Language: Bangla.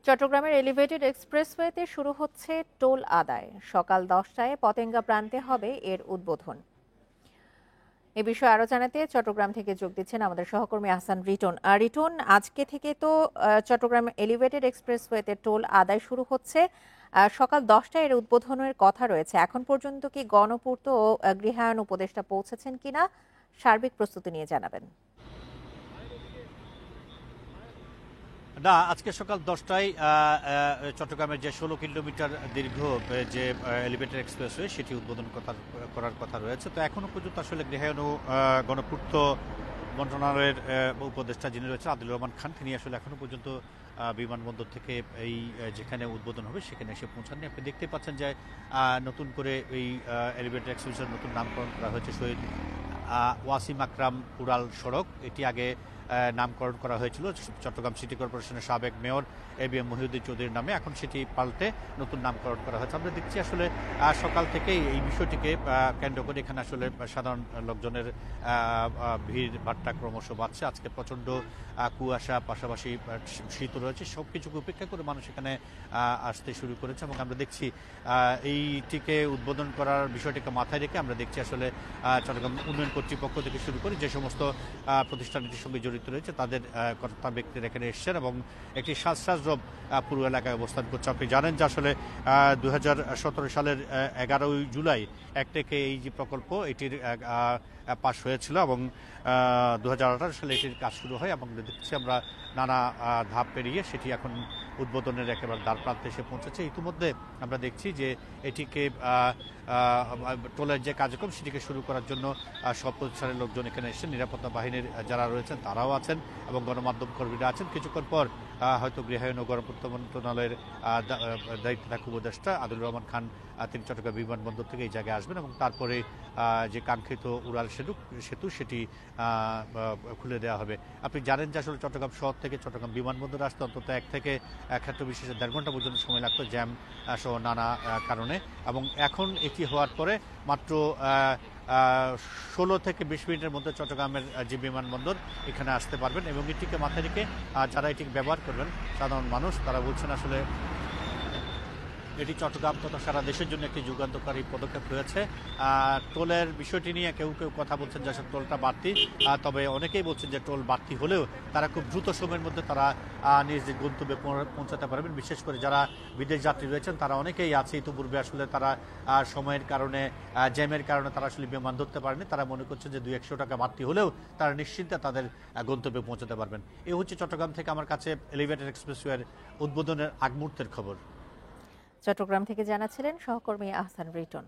চট্টগ্রামের এলিভেটেড এক্সপ্রেসওয়েতে শুরু হচ্ছে টোল আদায়। সকাল 10টায় পতেঙ্গা প্রান্তে হবে এর উদ্বোধন। এ বিষয়ে আরো জানাতে চট্টগ্রাম থেকে যোগ দিচ্ছেন আমাদের সহকর্মী আহসান রিটন। রিটন, আজকে থেকে তো চট্টগ্রাম এলিভেটেড এক্সপ্রেসওয়েতে টোল আদায় শুরু হচ্ছে। সকাল 10টায় এর উদ্বোধনের কথা রয়েছে। এখন পর্যন্ত কি গণপূর্ত ও গৃহায়ণ উপদেষ্টা পৌঁছেছেন কিনা, সার্বিক প্রস্তুতি নিয়ে জানাবেন। না, আজকে সকাল 10টায় চট্টগ্রামের যে 16 কিলোমিটার দীর্ঘ যে এলিভেটেড এক্সপ্রেসওয়ে সেটি উদ্বোধন করার কথা রয়েছে। তো এখনো পর্যন্ত আসলে গৃহায়ণ ও গণপূর্ত মন্ত্রণালয়ের উপদেষ্টা যিনি রয়েছেন আদিলুর রহমান খান, তিনি আসলে এখনো পর্যন্ত বিমানবন্দর থেকে এই যেখানে উদ্বোধন হবে সেখানে এসে পৌঁছাননি। আপনি দেখতে পাচ্ছেন যে নতুন করে এই এলিভেটেড এক্সপ্রেসের নতুন নামকরণ করা হয়েছে শহীদ ওয়াসিম আকরাম উড়াল সড়ক। এটি আগে নামকরণ করা হয়েছিল চট্টগ্রাম সিটি কর্পোরেশনের সাবেক মেয়র এবিএম মহিউদ্দিন চৌধুরীর নামে। এখন সেটি পাল্টে নতুন নামকরণ করা হয়েছে। আমরা দেখছি আসলে সকাল থেকেই এই বিষয়টিকে কেন্দ্র করে এখানে আসলে সাধারণ লোকজনের ভিড় ভাট্টা ক্রমশ বাড়ছে। আজকে প্রচণ্ড কুয়াশা, পাশাপাশি শীত রয়েছে, সব কিছুকে উপেক্ষা করে মানুষ এখানে আসতে শুরু করেছে। এবং আমরা দেখছি এইটিকে উদ্বোধন করার বিষয়টিকে মাথায় রেখে আমরা দেখছি আসলে চট্টগ্রাম উন্নয়ন কর্তৃপক্ষ থেকে শুরু করে যে সমস্ত প্রতিষ্ঠান এটির সঙ্গে জড়িত রয়েছে তাদের কর্তা ব্যক্তিরা এখানে এসছেন এবং একটি সাজসজ্জব পুরো এলাকায় অবস্থান করছে। আপনি জানেন যে আসলে 2017 সালের 11ই জুলাই এক থেকে এই যে প্রকল্প এটির পাশ হয়েছিল এবং 2018 সালে এটির কাজ শুরু হয় এবং দেখছি আমরা নানা ধাপ পেরিয়ে সেটি এখন উদ্বোধনের একেবারে দ্বার প্রান্তে এসে পৌঁছেছে। ইতিমধ্যে আমরা দেখছি যে এটিকে টোলের যে কার্যক্রম সেটিকে শুরু করার জন্য সব প্রতিষ্ঠানের লোকজন এখানে এসেছেন, নিরাপত্তা বাহিনীর যারা রয়েছেন তারাও আছেন এবং গণমাধ্যম কর্মীরা আছেন। কিছুক্ষণ পর হয়তো গৃহায়ণ ও গণপূর্ত মন্ত্রণালয়ের দায়িত্বে থাকা উপদেষ্টা আদিলুর রহমান খান তিনি চট্টগ্রাম বিমানবন্দর থেকে এই জায়গায় আসবেন এবং তারপরে যে কাঙ্ক্ষিত উড়াল সেতু সেটি খুলে দেওয়া হবে। আপনি জানেন যে আসলে চট্টগ্রাম শহর থেকে চট্টগ্রাম বিমানবন্দরে আসতে অন্তত 1 থেকে ক্ষেত্র বিশেষে 1.5 ঘন্টা পর্যন্ত সময় লাগতো জ্যাম সহ নানা কারণে। এবং এখন এটি হওয়ার পরে মাত্র 16 থেকে 20 মিনিটের মধ্যে চট্টগ্রামের যে বিমানবন্দর এখানে আসতে পারবেন। এবং এটিকে মাথায় রেখে যারা এটি ব্যবহার করবেন সাধারণ মানুষ তারা বলছেন আসলে এটি চট্টগ্রাম তথা সারা দেশের জন্য একটি যুগান্তকারী পদক্ষেপ হয়েছে। টোলের বিষয়টি নিয়ে কেউ কেউ কথা বলছেন যে আসলে টোলটা বাড়তি, তবে অনেকেই বলছেন যে টোল বাড়তি হলেও তারা খুব দ্রুত সময়ের মধ্যে তারা নিজ গন্তব্যে পৌঁছাতে পারবেন। বিশেষ করে যারা বিদেশ যাত্রী রয়েছেন তারা অনেকেই আছে ইতিপূর্বে আসলে তারা সময়ের কারণে জ্যামের কারণে তারা আসলে বিমান ধরতে পারেনি। তারা মনে করছেন যে 200-100 টাকা বাড়তি হলেও তারা নিশ্চিন্তে তাদের গন্তব্যে পৌঁছাতে পারবেন। এ হচ্ছে চট্টগ্রাম থেকে আমার কাছে এলিভেটেড এক্সপ্রেসওয়ের উদ্বোধনের আগ মুহূর্তের খবর। চট্টগ্রাম থেকে জানাচ্ছিলেন সহকর্মী আহসান রিটন।